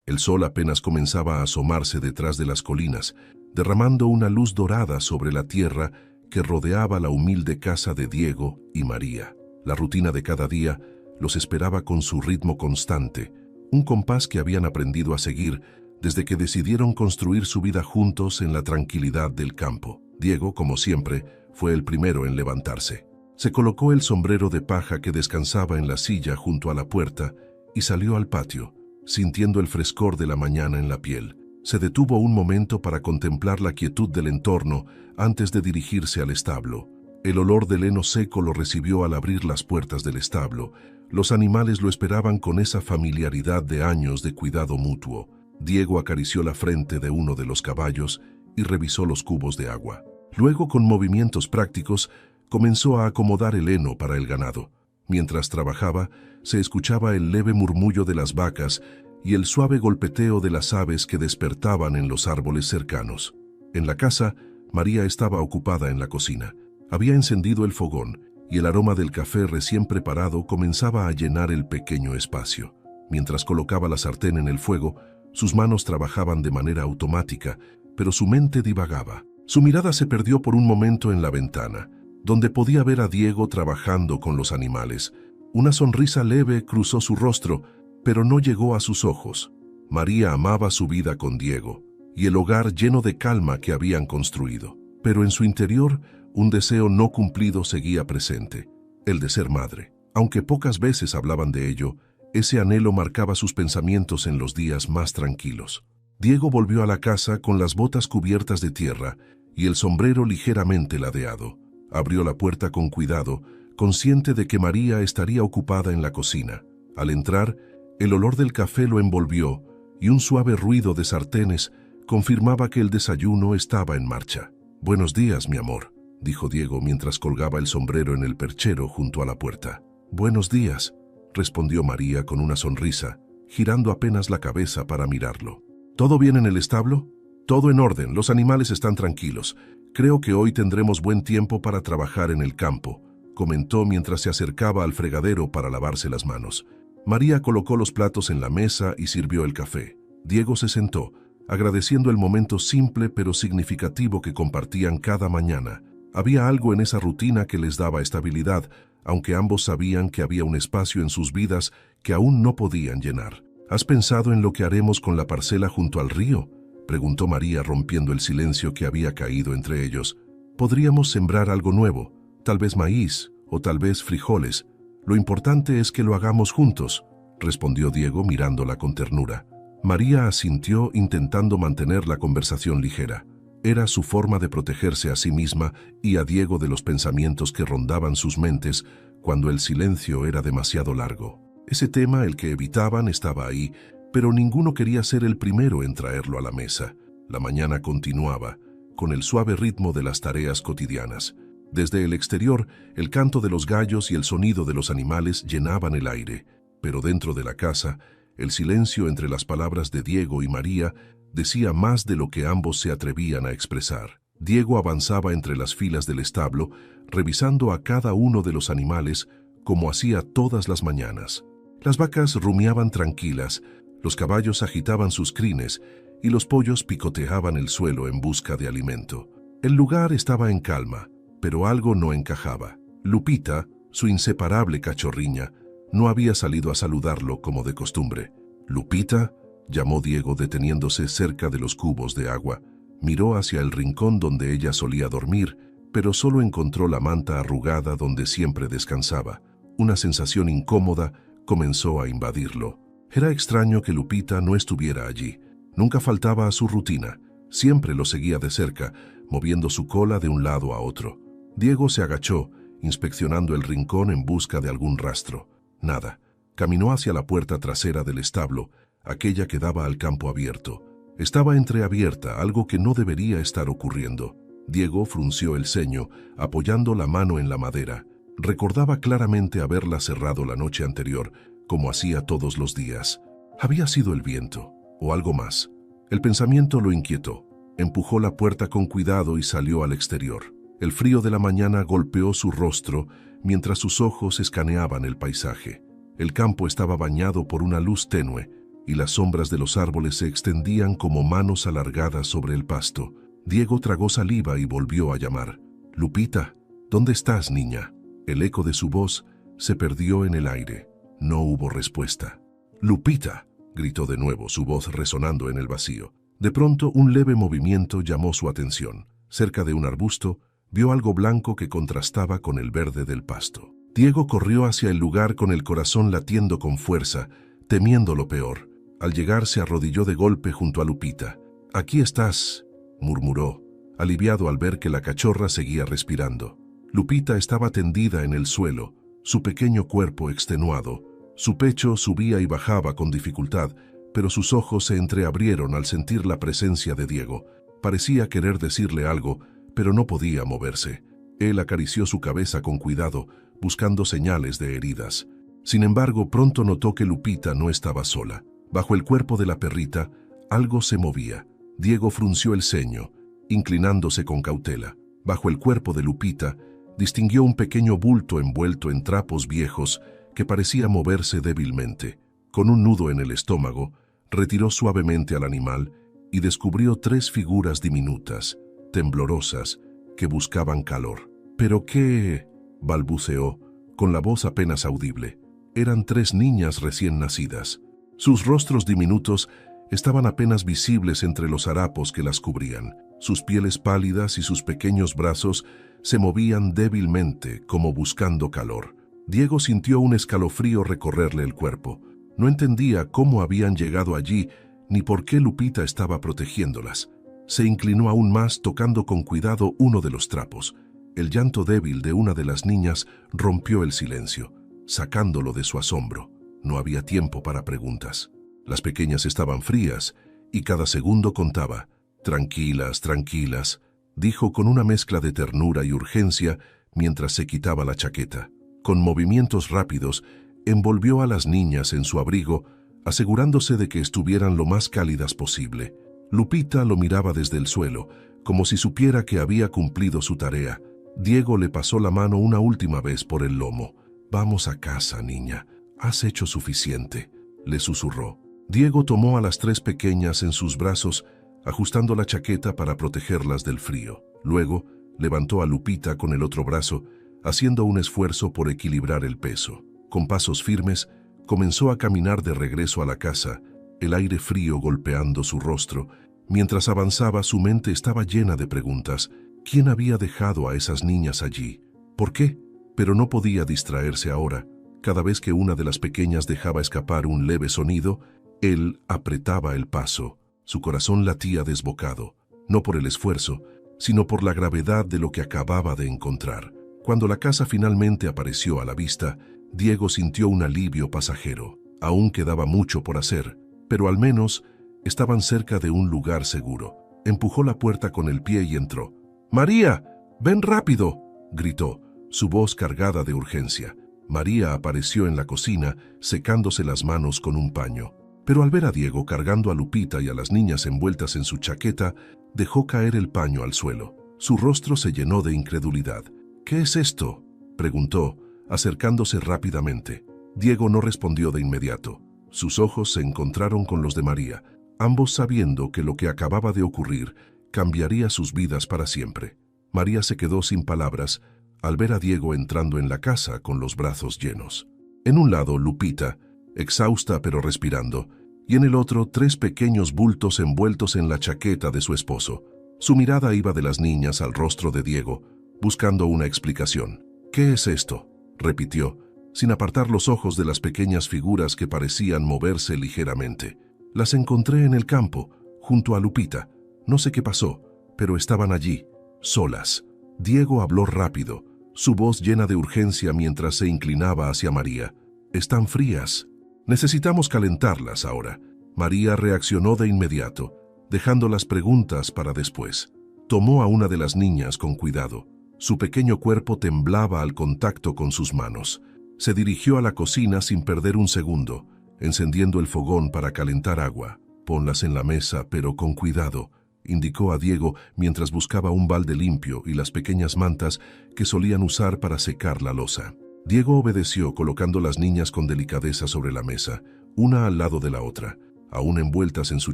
El sol apenas comenzaba a asomarse detrás de las colinas, derramando una luz dorada sobre la tierra que rodeaba la humilde casa de Diego y María. La rutina de cada día los esperaba con su ritmo constante, un compás que habían aprendido a seguir desde que decidieron construir su vida juntos en la tranquilidad del campo. Diego, como siempre, fue el primero en levantarse. Se colocó el sombrero de paja que descansaba en la silla junto a la puerta y salió al patio, sintiendo el frescor de la mañana en la piel. Se detuvo un momento para contemplar la quietud del entorno antes de dirigirse al establo. El olor del heno seco lo recibió al abrir las puertas del establo. Los animales lo esperaban con esa familiaridad de años de cuidado mutuo. Diego acarició la frente de uno de los caballos y revisó los cubos de agua. Luego, con movimientos prácticos, comenzó a acomodar el heno para el ganado. Mientras trabajaba, se escuchaba el leve murmullo de las vacas y el suave golpeteo de las aves que despertaban en los árboles cercanos. En la casa, María estaba ocupada en la cocina. Había encendido el fogón y el aroma del café recién preparado comenzaba a llenar el pequeño espacio. Mientras colocaba la sartén en el fuego, sus manos trabajaban de manera automática, pero su mente divagaba. Su mirada se perdió por un momento en la ventana, donde podía ver a Diego trabajando con los animales. Una sonrisa leve cruzó su rostro, pero no llegó a sus ojos. María amaba su vida con Diego y el hogar lleno de calma que habían construido. Pero en su interior, un deseo no cumplido seguía presente, el de ser madre. Aunque pocas veces hablaban de ello, ese anhelo marcaba sus pensamientos en los días más tranquilos. Diego volvió a la casa con las botas cubiertas de tierra y el sombrero ligeramente ladeado. Abrió la puerta con cuidado, consciente de que María estaría ocupada en la cocina. Al entrar, el olor del café lo envolvió y un suave ruido de sartenes confirmaba que el desayuno estaba en marcha. «Buenos días, mi amor», dijo Diego mientras colgaba el sombrero en el perchero junto a la puerta. «Buenos días», respondió María con una sonrisa, girando apenas la cabeza para mirarlo. «¿Todo bien en el establo?» «Todo en orden, los animales están tranquilos. Creo que hoy tendremos buen tiempo para trabajar en el campo», comentó mientras se acercaba al fregadero para lavarse las manos. María colocó los platos en la mesa y sirvió el café. Diego se sentó, agradeciendo el momento simple pero significativo que compartían cada mañana. Había algo en esa rutina que les daba estabilidad, aunque ambos sabían que había un espacio en sus vidas que aún no podían llenar. «¿Has pensado en lo que haremos con la parcela junto al río?», preguntó María rompiendo el silencio que había caído entre ellos. «Podríamos sembrar algo nuevo, tal vez maíz o tal vez frijoles. Lo importante es que lo hagamos juntos», respondió Diego mirándola con ternura. María asintió intentando mantener la conversación ligera. Era su forma de protegerse a sí misma y a Diego de los pensamientos que rondaban sus mentes cuando el silencio era demasiado largo. Ese tema, el que evitaban, estaba ahí, pero ninguno quería ser el primero en traerlo a la mesa. La mañana continuaba, con el suave ritmo de las tareas cotidianas. Desde el exterior, el canto de los gallos y el sonido de los animales llenaban el aire, pero dentro de la casa, el silencio entre las palabras de Diego y María decía más de lo que ambos se atrevían a expresar. Diego avanzaba entre las filas del establo, revisando a cada uno de los animales como hacía todas las mañanas. Las vacas rumiaban tranquilas, los caballos agitaban sus crines y los pollos picoteaban el suelo en busca de alimento. El lugar estaba en calma, pero algo no encajaba. Lupita, su inseparable cachorriña, no había salido a saludarlo como de costumbre. «¿Lupita?», llamó Diego deteniéndose cerca de los cubos de agua. Miró hacia el rincón donde ella solía dormir, pero solo encontró la manta arrugada donde siempre descansaba. Una sensación incómoda comenzó a invadirlo. Era extraño que Lupita no estuviera allí. Nunca faltaba a su rutina. Siempre lo seguía de cerca, moviendo su cola de un lado a otro. Diego se agachó, inspeccionando el rincón en busca de algún rastro. Nada. Caminó hacia la puerta trasera del establo, aquella que daba al campo abierto. Estaba entreabierta, algo que no debería estar ocurriendo. Diego frunció el ceño, apoyando la mano en la madera. Recordaba claramente haberla cerrado la noche anterior, como hacía todos los días. ¿Había sido el viento o algo más? El pensamiento lo inquietó. Empujó la puerta con cuidado y salió al exterior. El frío de la mañana golpeó su rostro mientras sus ojos escaneaban el paisaje. El campo estaba bañado por una luz tenue y las sombras de los árboles se extendían como manos alargadas sobre el pasto. Diego tragó saliva y volvió a llamar. «Lupita, ¿dónde estás, niña?» El eco de su voz se perdió en el aire. No hubo respuesta. «Lupita», gritó de nuevo, su voz resonando en el vacío. De pronto, un leve movimiento llamó su atención. Cerca de un arbusto, vio algo blanco que contrastaba con el verde del pasto. Diego corrió hacia el lugar con el corazón latiendo con fuerza, temiendo lo peor. Al llegar, se arrodilló de golpe junto a Lupita. «Aquí estás», murmuró, aliviado al ver que la cachorra seguía respirando. Lupita estaba tendida en el suelo, su pequeño cuerpo extenuado. Su pecho subía y bajaba con dificultad, pero sus ojos se entreabrieron al sentir la presencia de Diego. Parecía querer decirle algo, pero no podía moverse. Él acarició su cabeza con cuidado, buscando señales de heridas. Sin embargo, pronto notó que Lupita no estaba sola. Bajo el cuerpo de la perrita, algo se movía. Diego frunció el ceño, inclinándose con cautela. Bajo el cuerpo de Lupita, distinguió un pequeño bulto envuelto en trapos viejos que parecía moverse débilmente. Con un nudo en el estómago, retiró suavemente al animal y descubrió 3 figuras diminutas, temblorosas, que buscaban calor. «¿Pero qué?», balbuceó, con la voz apenas audible. Eran 3 niñas recién nacidas. Sus rostros diminutos estaban apenas visibles entre los harapos que las cubrían. Sus pieles pálidas y sus pequeños brazos se movían débilmente, como buscando calor. Diego sintió un escalofrío recorrerle el cuerpo. No entendía cómo habían llegado allí, ni por qué Lupita estaba protegiéndolas. Se inclinó aún más, tocando con cuidado uno de los trapos. El llanto débil de una de las niñas rompió el silencio, sacándolo de su asombro. No había tiempo para preguntas. Las pequeñas estaban frías y cada segundo contaba. «Tranquilas, tranquilas», dijo con una mezcla de ternura y urgencia mientras se quitaba la chaqueta. Con movimientos rápidos, envolvió a las niñas en su abrigo, asegurándose de que estuvieran lo más cálidas posible. Lupita lo miraba desde el suelo, como si supiera que había cumplido su tarea. Diego le pasó la mano una última vez por el lomo. «Vamos a casa, niña. Has hecho suficiente», le susurró. Diego tomó a las 3 pequeñas en sus brazos, ajustando la chaqueta para protegerlas del frío. Luego, levantó a Lupita con el otro brazo, haciendo un esfuerzo por equilibrar el peso. Con pasos firmes, comenzó a caminar de regreso a la casa, el aire frío golpeando su rostro. Mientras avanzaba, su mente estaba llena de preguntas. ¿Quién había dejado a esas niñas allí? ¿Por qué? Pero no podía distraerse ahora. Cada vez que una de las pequeñas dejaba escapar un leve sonido, él apretaba el paso. Su corazón latía desbocado, no por el esfuerzo, sino por la gravedad de lo que acababa de encontrar. Cuando la casa finalmente apareció a la vista, Diego sintió un alivio pasajero. Aún quedaba mucho por hacer, pero al menos estaban cerca de un lugar seguro. Empujó la puerta con el pie y entró. «¡María! ¡Ven rápido!», gritó, su voz cargada de urgencia. María apareció en la cocina, secándose las manos con un paño. Pero al ver a Diego cargando a Lupita y a las niñas envueltas en su chaqueta, dejó caer el paño al suelo. Su rostro se llenó de incredulidad. «¿Qué es esto?», preguntó, acercándose rápidamente. Diego no respondió de inmediato. Sus ojos se encontraron con los de María, ambos sabiendo que lo que acababa de ocurrir cambiaría sus vidas para siempre. María se quedó sin palabras al ver a Diego entrando en la casa con los brazos llenos. En un lado, Lupita, exhausta pero respirando, y en el otro 3 pequeños bultos envueltos en la chaqueta de su esposo. Su mirada iba de las niñas al rostro de Diego, buscando una explicación. «¿Qué es esto?», repitió, sin apartar los ojos de las pequeñas figuras que parecían moverse ligeramente. «Las encontré en el campo, junto a Lupita. No sé qué pasó, pero estaban allí, solas». Diego habló rápido, su voz llena de urgencia mientras se inclinaba hacia María. «Están frías. Necesitamos calentarlas ahora». María reaccionó de inmediato, dejando las preguntas para después. Tomó a una de las niñas con cuidado. Su pequeño cuerpo temblaba al contacto con sus manos. Se dirigió a la cocina sin perder un segundo, encendiendo el fogón para calentar agua. «Ponlas en la mesa, pero con cuidado», indicó a Diego mientras buscaba un balde limpio y las pequeñas mantas que solían usar para secar la loza. Diego obedeció, colocando las niñas con delicadeza sobre la mesa, una al lado de la otra. Aún envueltas en su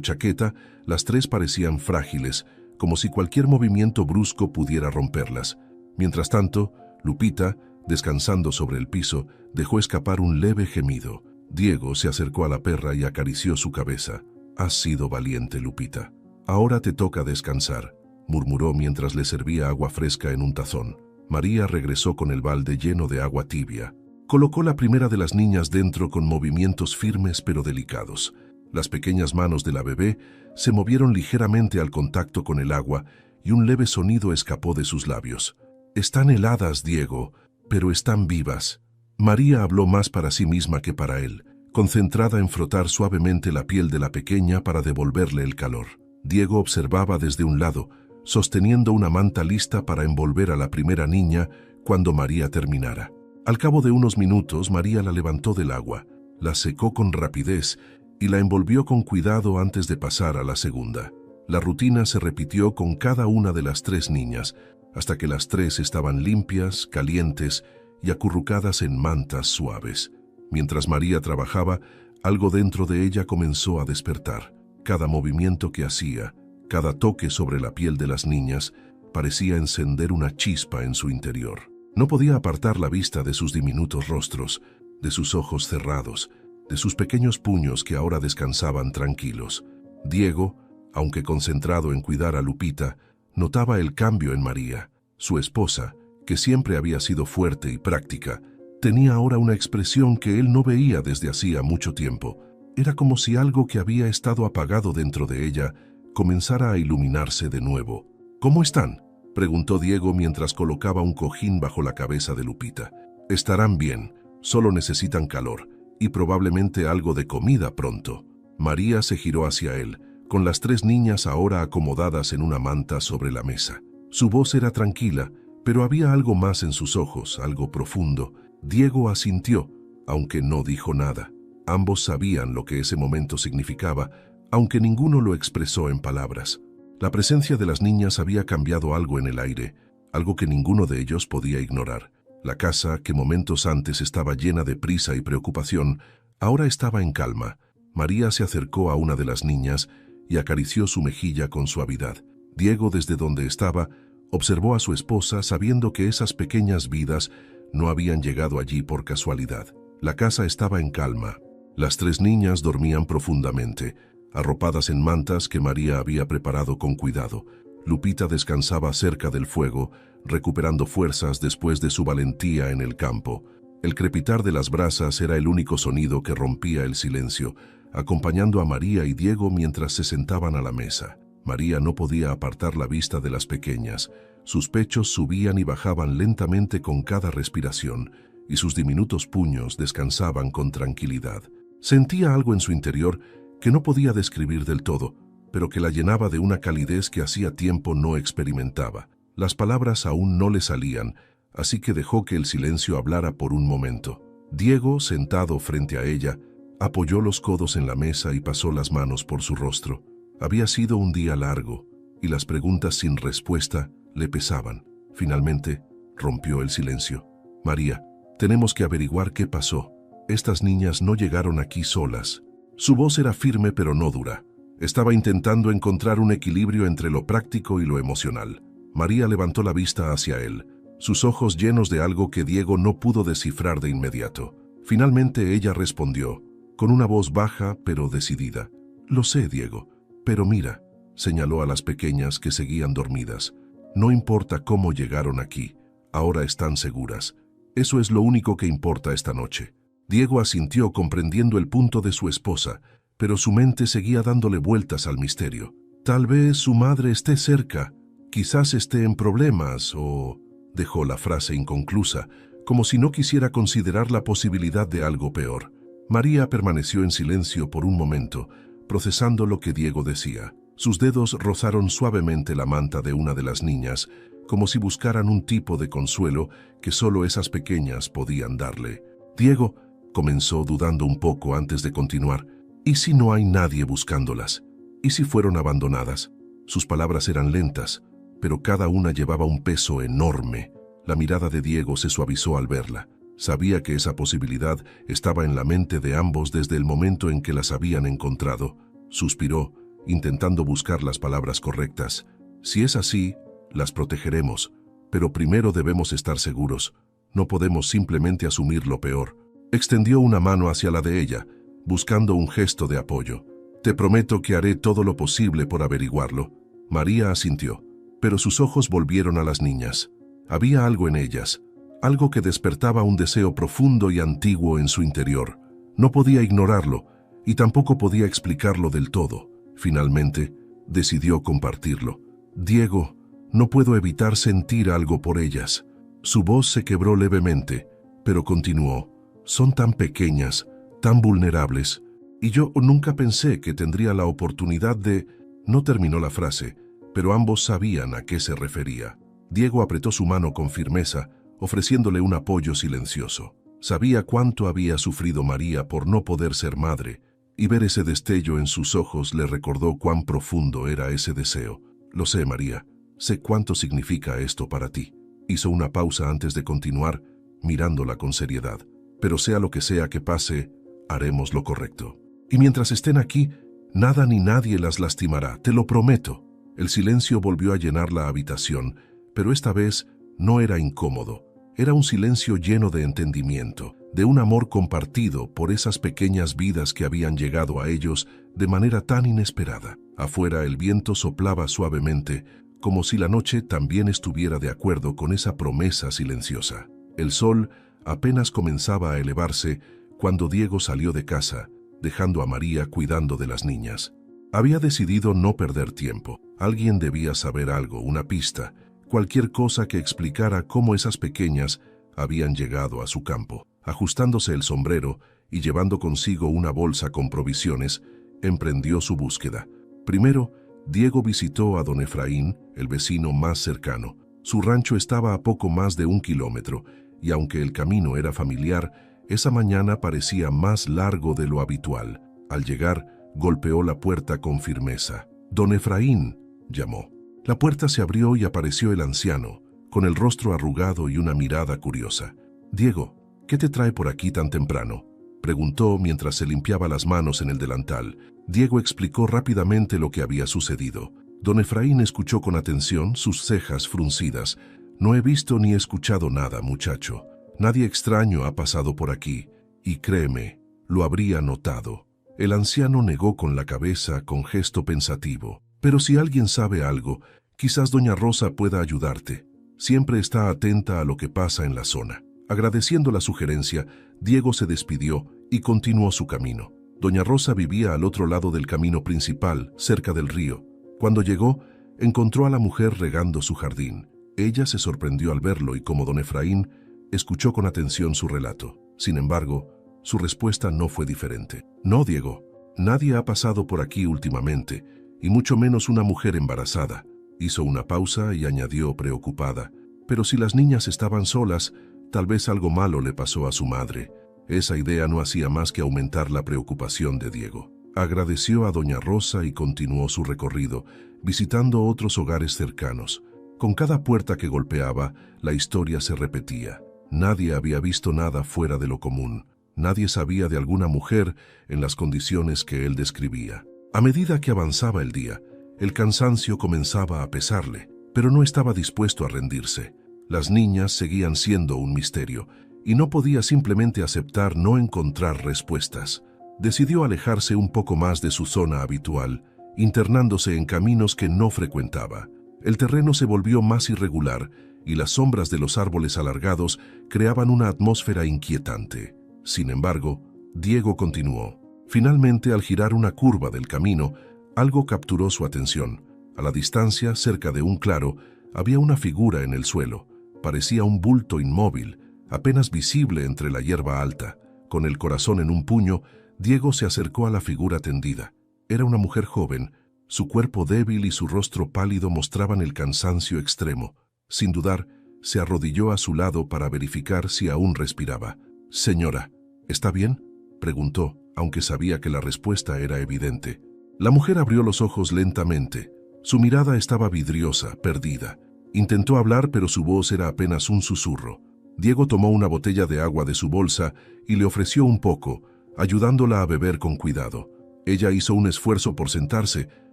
chaqueta, las tres parecían frágiles, como si cualquier movimiento brusco pudiera romperlas. Mientras tanto, Lupita, descansando sobre el piso, dejó escapar un leve gemido. Diego se acercó a la perra y acarició su cabeza. «Has sido valiente, Lupita. Ahora te toca descansar», murmuró mientras le servía agua fresca en un tazón. María regresó con el balde lleno de agua tibia. Colocó la primera de las niñas dentro con movimientos firmes pero delicados. Las pequeñas manos de la bebé se movieron ligeramente al contacto con el agua y un leve sonido escapó de sus labios. «Están heladas, Diego, pero están vivas». María habló más para sí misma que para él, concentrada en frotar suavemente la piel de la pequeña para devolverle el calor. Diego observaba desde un lado, sosteniendo una manta lista para envolver a la primera niña cuando María terminara. Al cabo de unos minutos, María la levantó del agua, la secó con rapidez y la envolvió con cuidado antes de pasar a la segunda. La rutina se repitió con cada una de las tres niñas, hasta que las tres estaban limpias, calientes y acurrucadas en mantas suaves. Mientras María trabajaba, algo dentro de ella comenzó a despertar. Cada movimiento que hacía, cada toque sobre la piel de las niñas, parecía encender una chispa en su interior. No podía apartar la vista de sus diminutos rostros, de sus ojos cerrados, de sus pequeños puños que ahora descansaban tranquilos. Diego, aunque concentrado en cuidar a Lupita, notaba el cambio en María. Su esposa, que siempre había sido fuerte y práctica, tenía ahora una expresión que él no veía desde hacía mucho tiempo. Era como si algo que había estado apagado dentro de ella comenzara a iluminarse de nuevo. «¿Cómo están?», preguntó Diego mientras colocaba un cojín bajo la cabeza de Lupita. «Estarán bien, solo necesitan calor y probablemente algo de comida pronto». María se giró hacia él, con las tres niñas ahora acomodadas en una manta sobre la mesa. Su voz era tranquila, pero había algo más en sus ojos, algo profundo. Diego asintió, aunque no dijo nada. Ambos sabían lo que ese momento significaba, aunque ninguno lo expresó en palabras. La presencia de las niñas había cambiado algo en el aire, algo que ninguno de ellos podía ignorar. La casa, que momentos antes estaba llena de prisa y preocupación, ahora estaba en calma. María se acercó a una de las niñas y acarició su mejilla con suavidad. Diego, desde donde estaba, observó a su esposa sabiendo que esas pequeñas vidas no habían llegado allí por casualidad. La casa estaba en calma. Las tres niñas dormían profundamente, arropadas en mantas que María había preparado con cuidado. Lupita descansaba cerca del fuego, recuperando fuerzas después de su valentía en el campo. El crepitar de las brasas era el único sonido que rompía el silencio, acompañando a María y Diego mientras se sentaban a la mesa. María no podía apartar la vista de las pequeñas. Sus pechos subían y bajaban lentamente con cada respiración, y sus diminutos puños descansaban con tranquilidad. Sentía algo en su interior que no podía describir del todo, pero que la llenaba de una calidez que hacía tiempo no experimentaba. Las palabras aún no le salían, así que dejó que el silencio hablara por un momento. Diego, sentado frente a ella, apoyó los codos en la mesa y pasó las manos por su rostro. Había sido un día largo, y las preguntas sin respuesta le pesaban. Finalmente, rompió el silencio. «María, tenemos que averiguar qué pasó. Estas niñas no llegaron aquí solas». Su voz era firme pero no dura. Estaba intentando encontrar un equilibrio entre lo práctico y lo emocional. María levantó la vista hacia él, sus ojos llenos de algo que Diego no pudo descifrar de inmediato. Finalmente ella respondió, con una voz baja pero decidida. «Lo sé, Diego. Pero mira», señaló a las pequeñas que seguían dormidas, «no importa cómo llegaron aquí, ahora están seguras. Eso es lo único que importa esta noche». Diego asintió comprendiendo el punto de su esposa, pero su mente seguía dándole vueltas al misterio. «Tal vez su madre esté cerca, quizás esté en problemas o...» Dejó la frase inconclusa, como si no quisiera considerar la posibilidad de algo peor. María permaneció en silencio por un momento, procesando lo que Diego decía. Sus dedos rozaron suavemente la manta de una de las niñas, como si buscaran un tipo de consuelo que solo esas pequeñas podían darle. «Diego», comenzó dudando un poco antes de continuar, «¿y si no hay nadie buscándolas? ¿Y si fueron abandonadas?» Sus palabras eran lentas, pero cada una llevaba un peso enorme. La mirada de Diego se suavizó al verla. Sabía que esa posibilidad estaba en la mente de ambos desde el momento en que las habían encontrado. suspiró, intentando buscar las palabras correctas. Si es así, las protegeremos, pero primero debemos estar seguros. No podemos simplemente asumir lo peor. Extendió una mano hacia la de ella, buscando un gesto de apoyo. Te prometo que haré todo lo posible por averiguarlo. María asintió, pero sus ojos volvieron a las niñas. Había algo en ellas, algo que despertaba un deseo profundo y antiguo en su interior. No podía ignorarlo, y tampoco podía explicarlo del todo. Finalmente, decidió compartirlo. Diego, no puedo evitar sentir algo por ellas. Su voz se quebró levemente, pero continuó. Son tan pequeñas, tan vulnerables, y yo nunca pensé que tendría la oportunidad de... No terminó la frase, pero ambos sabían a qué se refería. Diego apretó su mano con firmeza, ofreciéndole un apoyo silencioso. Sabía cuánto había sufrido María por no poder ser madre, y ver ese destello en sus ojos le recordó cuán profundo era ese deseo. Lo sé, María, sé cuánto significa esto para ti. Hizo una pausa antes de continuar, mirándola con seriedad. Pero sea lo que sea que pase, haremos lo correcto. Y mientras estén aquí, nada ni nadie las lastimará, te lo prometo. El silencio volvió a llenar la habitación, pero esta vez no era incómodo. Era un silencio lleno de entendimiento, de un amor compartido por esas pequeñas vidas que habían llegado a ellos de manera tan inesperada. Afuera el viento soplaba suavemente, como si la noche también estuviera de acuerdo con esa promesa silenciosa. El sol apenas comenzaba a elevarse cuando Diego salió de casa, dejando a María cuidando de las niñas. Había decidido no perder tiempo. Alguien debía saber algo, una pista, cualquier cosa que explicara cómo esas pequeñas habían llegado a su campo. Ajustándose el sombrero y llevando consigo una bolsa con provisiones, emprendió su búsqueda. Primero, Diego visitó a don Efraín, el vecino más cercano. Su rancho estaba a poco más de 1 kilómetro, y aunque el camino era familiar, esa mañana parecía más largo de lo habitual. Al llegar, golpeó la puerta con firmeza. «Don Efraín», llamó. La puerta se abrió y apareció el anciano, con el rostro arrugado y una mirada curiosa. «Diego, ¿qué te trae por aquí tan temprano?», preguntó mientras se limpiaba las manos en el delantal. Diego explicó rápidamente lo que había sucedido. Don Efraín escuchó con atención, sus cejas fruncidas. «No he visto ni escuchado nada, muchacho. Nadie extraño ha pasado por aquí, y créeme, lo habría notado». El anciano negó con la cabeza con gesto pensativo. «Pero si alguien sabe algo, quizás doña Rosa pueda ayudarte. Siempre está atenta a lo que pasa en la zona». Agradeciendo la sugerencia, Diego se despidió y continuó su camino. Doña Rosa vivía al otro lado del camino principal, cerca del río. Cuando llegó, encontró a la mujer regando su jardín. Ella se sorprendió al verlo y, como don Efraín, escuchó con atención su relato. Sin embargo, su respuesta no fue diferente. «No, Diego, nadie ha pasado por aquí últimamente, y mucho menos una mujer embarazada». Hizo una pausa y añadió preocupada: «Pero si las niñas estaban solas, tal vez algo malo le pasó a su madre». Esa idea no hacía más que aumentar la preocupación de Diego. Agradeció a doña Rosa y continuó su recorrido, visitando otros hogares cercanos. Con cada puerta que golpeaba, la historia se repetía. Nadie había visto nada fuera de lo común. Nadie sabía de alguna mujer en las condiciones que él describía. A medida que avanzaba el día, el cansancio comenzaba a pesarle, pero no estaba dispuesto a rendirse. Las niñas seguían siendo un misterio, y no podía simplemente aceptar no encontrar respuestas. Decidió alejarse un poco más de su zona habitual, internándose en caminos que no frecuentaba. El terreno se volvió más irregular, y las sombras de los árboles alargados creaban una atmósfera inquietante. Sin embargo, Diego continuó. Finalmente, al girar una curva del camino, algo capturó su atención. A la distancia, cerca de un claro, había una figura en el suelo. Parecía un bulto inmóvil, apenas visible entre la hierba alta. Con el corazón en un puño, Diego se acercó a la figura tendida. Era una mujer joven. Su cuerpo débil y su rostro pálido mostraban el cansancio extremo. Sin dudar, se arrodilló a su lado para verificar si aún respiraba. «Señora, ¿está bien?», preguntó, aunque sabía que la respuesta era evidente. La mujer abrió los ojos lentamente. Su mirada estaba vidriosa, perdida. Intentó hablar, pero su voz era apenas un susurro. Diego tomó una botella de agua de su bolsa y le ofreció un poco, ayudándola a beber con cuidado. Ella hizo un esfuerzo por sentarse,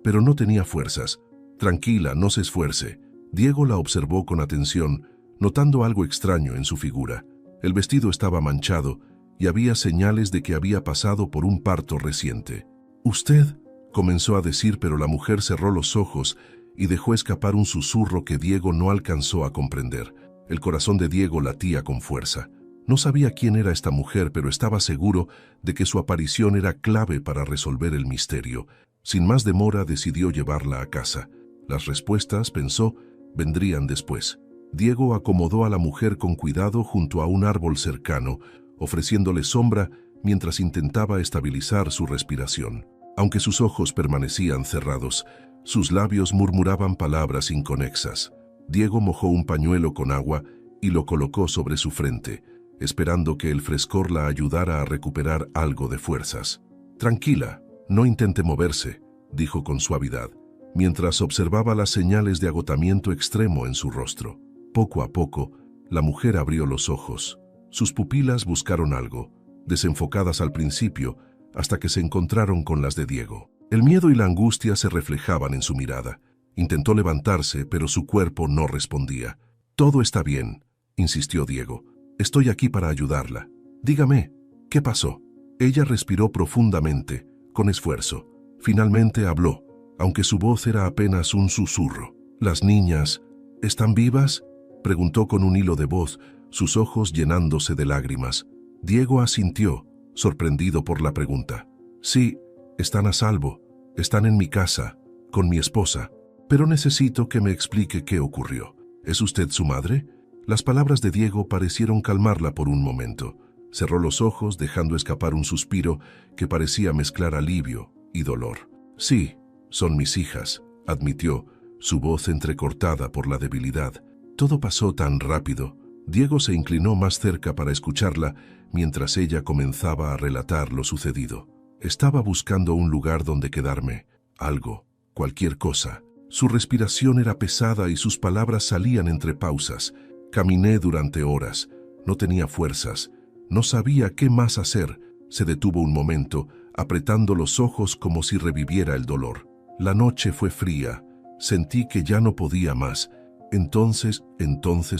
pero no tenía fuerzas. Tranquila, no se esfuerce. Diego la observó con atención, notando algo extraño en su figura. El vestido estaba manchado y había señales de que había pasado por un parto reciente. «Usted», comenzó a decir, pero la mujer cerró los ojos y dejó escapar un susurro que Diego no alcanzó a comprender. El corazón de Diego latía con fuerza. No sabía quién era esta mujer, pero estaba seguro de que su aparición era clave para resolver el misterio. Sin más demora, decidió llevarla a casa. Las respuestas, pensó, vendrían después. Diego acomodó a la mujer con cuidado junto a un árbol cercano, ofreciéndole sombra mientras intentaba estabilizar su respiración. Aunque sus ojos permanecían cerrados, sus labios murmuraban palabras inconexas. Diego mojó un pañuelo con agua y lo colocó sobre su frente, esperando que el frescor la ayudara a recuperar algo de fuerzas. «Tranquila, no intente moverse», dijo con suavidad, mientras observaba las señales de agotamiento extremo en su rostro. Poco a poco, la mujer abrió los ojos. Sus pupilas buscaron algo, desenfocadas al principio, hasta que se encontraron con las de Diego. El miedo y la angustia se reflejaban en su mirada. Intentó levantarse, pero su cuerpo no respondía. «Todo está bien», insistió Diego. «Estoy aquí para ayudarla. Dígame, ¿qué pasó?» Ella respiró profundamente, con esfuerzo. Finalmente habló, aunque su voz era apenas un susurro. «¿Las niñas están vivas?», preguntó con un hilo de voz, sus ojos llenándose de lágrimas. Diego asintió, sorprendido por la pregunta. «Sí, están a salvo. Están en mi casa, con mi esposa. Pero necesito que me explique qué ocurrió. ¿Es usted su madre?». Las palabras de Diego parecieron calmarla por un momento. Cerró los ojos, dejando escapar un suspiro que parecía mezclar alivio y dolor. «Sí, son mis hijas», admitió, su voz entrecortada por la debilidad. Todo pasó tan rápido. Diego se inclinó más cerca para escucharla mientras ella comenzaba a relatar lo sucedido. «Estaba buscando un lugar donde quedarme, algo, cualquier cosa». Su respiración era pesada y sus palabras salían entre pausas. «Caminé durante horas, no tenía fuerzas, no sabía qué más hacer». Se detuvo un momento, apretando los ojos como si reviviera el dolor. «La noche fue fría, sentí que ya no podía más. Entonces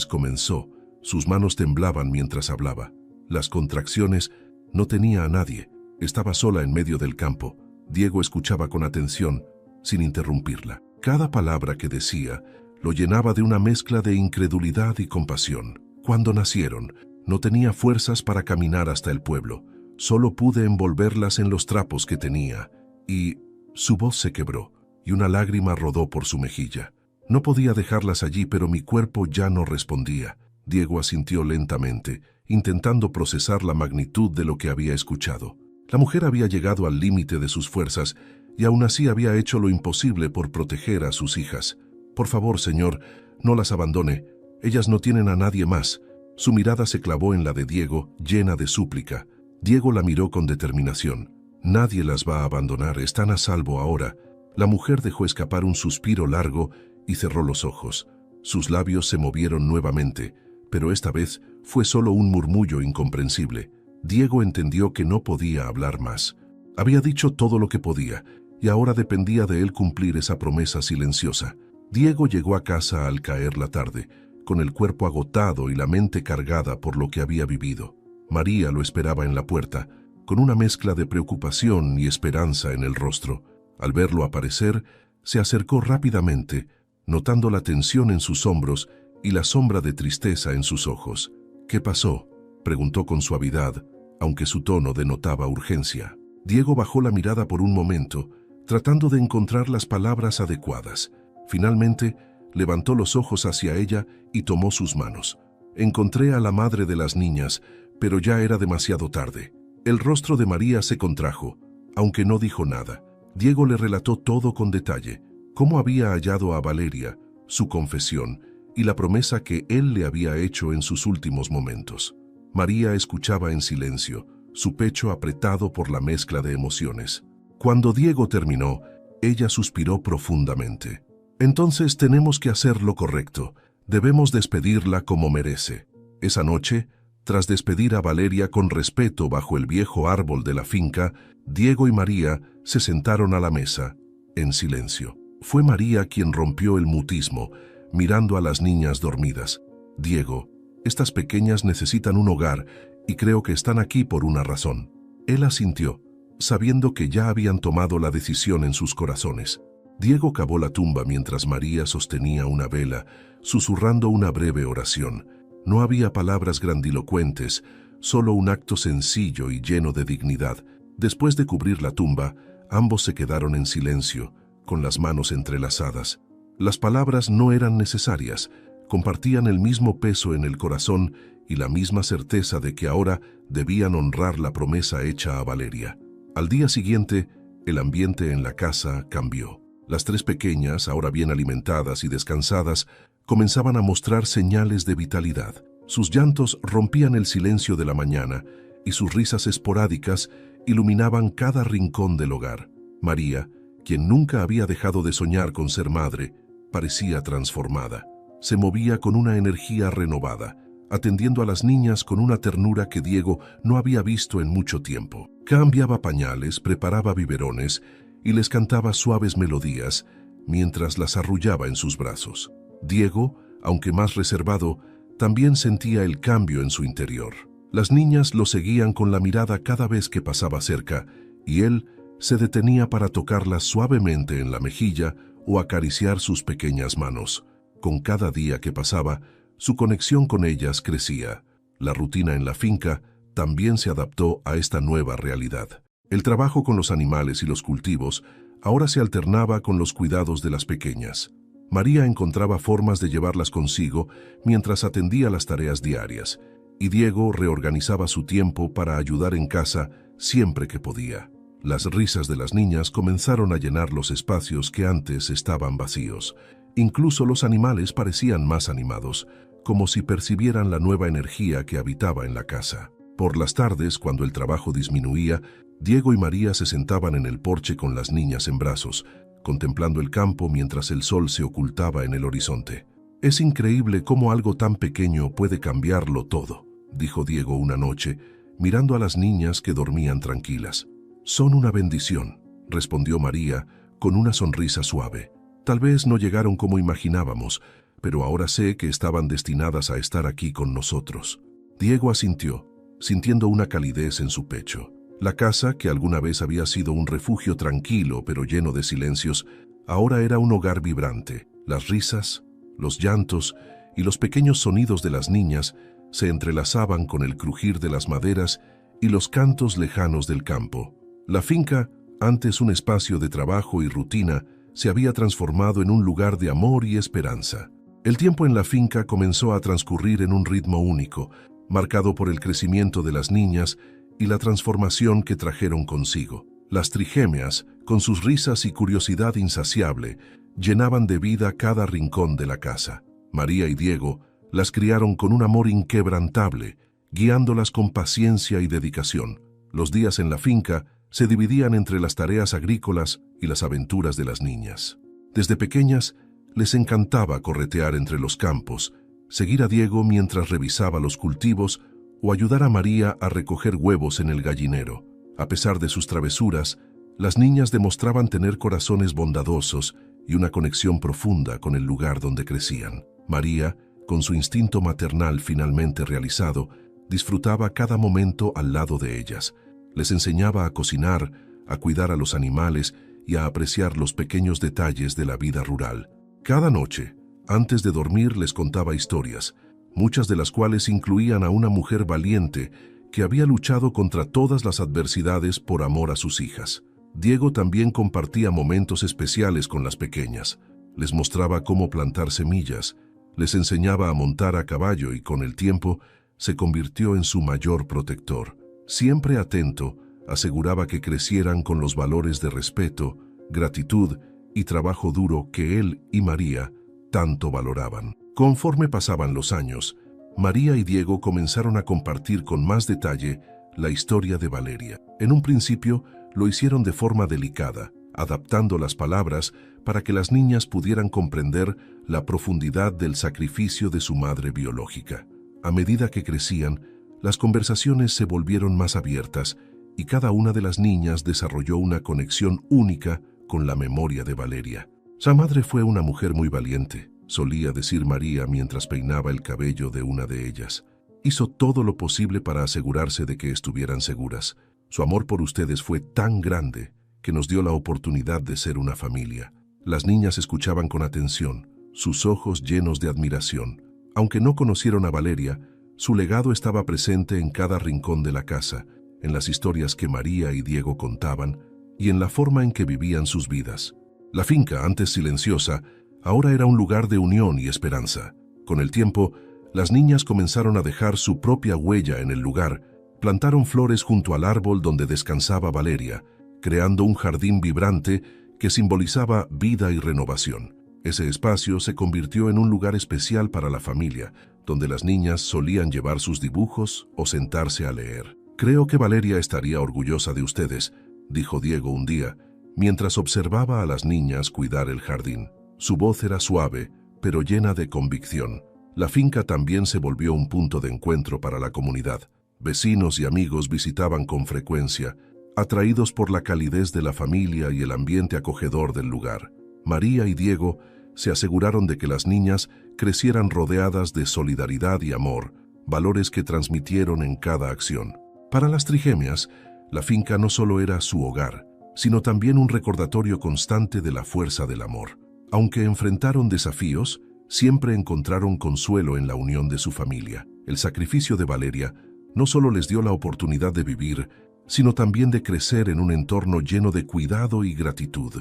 comenzó». Sus manos temblaban mientras hablaba. Las contracciones, no tenía a nadie, estaba sola en medio del campo. Diego escuchaba con atención, sin interrumpirla. Cada palabra que decía lo llenaba de una mezcla de incredulidad y compasión. «Cuando nacieron, no tenía fuerzas para caminar hasta el pueblo. Solo pude envolverlas en los trapos que tenía». Y su voz se quebró, y una lágrima rodó por su mejilla. «No podía dejarlas allí, pero mi cuerpo ya no respondía». Diego asintió lentamente, intentando procesar la magnitud de lo que había escuchado. La mujer había llegado al límite de sus fuerzas y aún así había hecho lo imposible por proteger a sus hijas. «Por favor, señor, no las abandone. Ellas no tienen a nadie más». Su mirada se clavó en la de Diego, llena de súplica. Diego la miró con determinación. «Nadie las va a abandonar, están a salvo ahora». La mujer dejó escapar un suspiro largo y cerró los ojos. Sus labios se movieron nuevamente, pero esta vez fue solo un murmullo incomprensible. Diego entendió que no podía hablar más. Había dicho todo lo que podía, y ahora dependía de él cumplir esa promesa silenciosa. Diego llegó a casa al caer la tarde, con el cuerpo agotado y la mente cargada por lo que había vivido. María lo esperaba en la puerta, con una mezcla de preocupación y esperanza en el rostro. Al verlo aparecer, se acercó rápidamente, notando la tensión en sus hombros y la sombra de tristeza en sus ojos. «¿Qué pasó?», preguntó con suavidad, aunque su tono denotaba urgencia. Diego bajó la mirada por un momento, tratando de encontrar las palabras adecuadas. Finalmente, levantó los ojos hacia ella y tomó sus manos. «Encontré a la madre de las niñas, pero ya era demasiado tarde». El rostro de María se contrajo, aunque no dijo nada. Diego le relató todo con detalle, cómo había hallado a Valeria, su confesión y la promesa que él le había hecho en sus últimos momentos. María escuchaba en silencio, su pecho apretado por la mezcla de emociones. Cuando Diego terminó, ella suspiró profundamente. «Entonces tenemos que hacer lo correcto. Debemos despedirla como merece». Esa noche, tras despedir a Valeria con respeto bajo el viejo árbol de la finca, Diego y María se sentaron a la mesa, en silencio. Fue María quien rompió el mutismo, mirando a las niñas dormidas. «Diego, estas pequeñas necesitan un hogar y creo que están aquí por una razón». Él asintió, sabiendo que ya habían tomado la decisión en sus corazones. Diego cavó la tumba mientras María sostenía una vela, susurrando una breve oración. No había palabras grandilocuentes, solo un acto sencillo y lleno de dignidad. Después de cubrir la tumba, ambos se quedaron en silencio, con las manos entrelazadas. Las palabras no eran necesarias, compartían el mismo peso en el corazón y la misma certeza de que ahora debían honrar la promesa hecha a Valeria. Al día siguiente, el ambiente en la casa cambió. Las tres pequeñas, ahora bien alimentadas y descansadas, comenzaban a mostrar señales de vitalidad. Sus llantos rompían el silencio de la mañana y sus risas esporádicas iluminaban cada rincón del hogar. María, quien nunca había dejado de soñar con ser madre, parecía transformada. Se movía con una energía renovada, atendiendo a las niñas con una ternura que Diego no había visto en mucho tiempo. Cambiaba pañales, preparaba biberones y les cantaba suaves melodías mientras las arrullaba en sus brazos. Diego, aunque más reservado, también sentía el cambio en su interior. Las niñas lo seguían con la mirada cada vez que pasaba cerca y él se detenía para tocarlas suavemente en la mejilla o acariciar sus pequeñas manos. Con cada día que pasaba, su conexión con ellas crecía. La rutina en la finca también se adaptó a esta nueva realidad. El trabajo con los animales y los cultivos ahora se alternaba con los cuidados de las pequeñas. María encontraba formas de llevarlas consigo mientras atendía las tareas diarias, y Diego reorganizaba su tiempo para ayudar en casa siempre que podía. Las risas de las niñas comenzaron a llenar los espacios que antes estaban vacíos. Incluso los animales parecían más animados, como si percibieran la nueva energía que habitaba en la casa. Por las tardes, cuando el trabajo disminuía, Diego y María se sentaban en el porche con las niñas en brazos, contemplando el campo mientras el sol se ocultaba en el horizonte. «Es increíble cómo algo tan pequeño puede cambiarlo todo», dijo Diego una noche, mirando a las niñas que dormían tranquilas. «Son una bendición», respondió María con una sonrisa suave. «Tal vez no llegaron como imaginábamos, pero ahora sé que estaban destinadas a estar aquí con nosotros». Diego asintió, sintiendo una calidez en su pecho. La casa, que alguna vez había sido un refugio tranquilo pero lleno de silencios, ahora era un hogar vibrante. Las risas, los llantos y los pequeños sonidos de las niñas se entrelazaban con el crujir de las maderas y los cantos lejanos del campo. La finca, antes un espacio de trabajo y rutina, se había transformado en un lugar de amor y esperanza. El tiempo en la finca comenzó a transcurrir en un ritmo único, marcado por el crecimiento de las niñas y la transformación que trajeron consigo. Las trigémeas, con sus risas y curiosidad insaciable, llenaban de vida cada rincón de la casa. María y Diego las criaron con un amor inquebrantable, guiándolas con paciencia y dedicación. Los días en la finca se dividían entre las tareas agrícolas y las aventuras de las niñas. Desde pequeñas, les encantaba corretear entre los campos, seguir a Diego mientras revisaba los cultivos o ayudar a María a recoger huevos en el gallinero. A pesar de sus travesuras, las niñas demostraban tener corazones bondadosos y una conexión profunda con el lugar donde crecían. María, con su instinto maternal finalmente realizado, disfrutaba cada momento al lado de ellas. Les enseñaba a cocinar, a cuidar a los animales y a apreciar los pequeños detalles de la vida rural. Cada noche, antes de dormir, les contaba historias, muchas de las cuales incluían a una mujer valiente que había luchado contra todas las adversidades por amor a sus hijas. Diego también compartía momentos especiales con las pequeñas. Les mostraba cómo plantar semillas, les enseñaba a montar a caballo y con el tiempo se convirtió en su mayor protector. Siempre atento, aseguraba que crecieran con los valores de respeto, gratitud y trabajo duro que él y María tanto valoraban. Conforme pasaban los años, María y Diego comenzaron a compartir con más detalle la historia de Valeria. En un principio lo hicieron de forma delicada, adaptando las palabras para que las niñas pudieran comprender la profundidad del sacrificio de su madre biológica. A medida que crecían, las conversaciones se volvieron más abiertas y cada una de las niñas desarrolló una conexión única con la memoria de Valeria. Su madre fue una mujer muy valiente, solía decir María mientras peinaba el cabello de una de ellas. Hizo todo lo posible para asegurarse de que estuvieran seguras. Su amor por ustedes fue tan grande que nos dio la oportunidad de ser una familia. Las niñas escuchaban con atención, sus ojos llenos de admiración. Aunque no conocieron a Valeria, su legado estaba presente en cada rincón de la casa, en las historias que María y Diego contaban y en la forma en que vivían sus vidas. La finca, antes silenciosa, ahora era un lugar de unión y esperanza. Con el tiempo, las niñas comenzaron a dejar su propia huella en el lugar, plantaron flores junto al árbol donde descansaba Valeria, creando un jardín vibrante que simbolizaba vida y renovación. Ese espacio se convirtió en un lugar especial para la familia, donde las niñas solían llevar sus dibujos o sentarse a leer. «Creo que Valeria estaría orgullosa de ustedes», dijo Diego un día, mientras observaba a las niñas cuidar el jardín. Su voz era suave, pero llena de convicción. La finca también se volvió un punto de encuentro para la comunidad. Vecinos y amigos visitaban con frecuencia, atraídos por la calidez de la familia y el ambiente acogedor del lugar. María y Diego se aseguraron de que las niñas crecieran rodeadas de solidaridad y amor, valores que transmitieron en cada acción. Para las trigemias, la finca no solo era su hogar, sino también un recordatorio constante de la fuerza del amor. Aunque enfrentaron desafíos, siempre encontraron consuelo en la unión de su familia. El sacrificio de Valeria no solo les dio la oportunidad de vivir, sino también de crecer en un entorno lleno de cuidado y gratitud.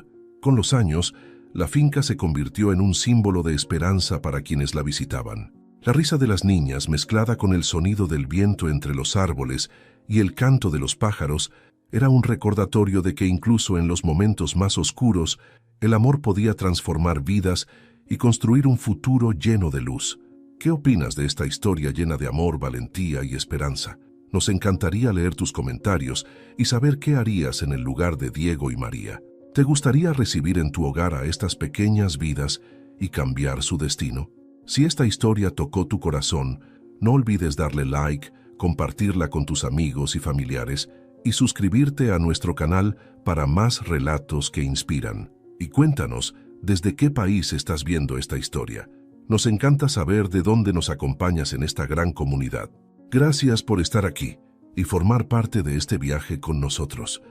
Con los años, la finca se convirtió en un símbolo de esperanza para quienes la visitaban. La risa de las niñas, mezclada con el sonido del viento entre los árboles y el canto de los pájaros, era un recordatorio de que incluso en los momentos más oscuros, el amor podía transformar vidas y construir un futuro lleno de luz. ¿Qué opinas de esta historia llena de amor, valentía y esperanza? Nos encantaría leer tus comentarios y saber qué harías en el lugar de Diego y María. ¿Te gustaría recibir en tu hogar a estas pequeñas vidas y cambiar su destino? Si esta historia tocó tu corazón, no olvides darle like, compartirla con tus amigos y familiares y suscribirte a nuestro canal para más relatos que inspiran. Y cuéntanos, ¿desde qué país estás viendo esta historia? Nos encanta saber de dónde nos acompañas en esta gran comunidad. Gracias por estar aquí y formar parte de este viaje con nosotros.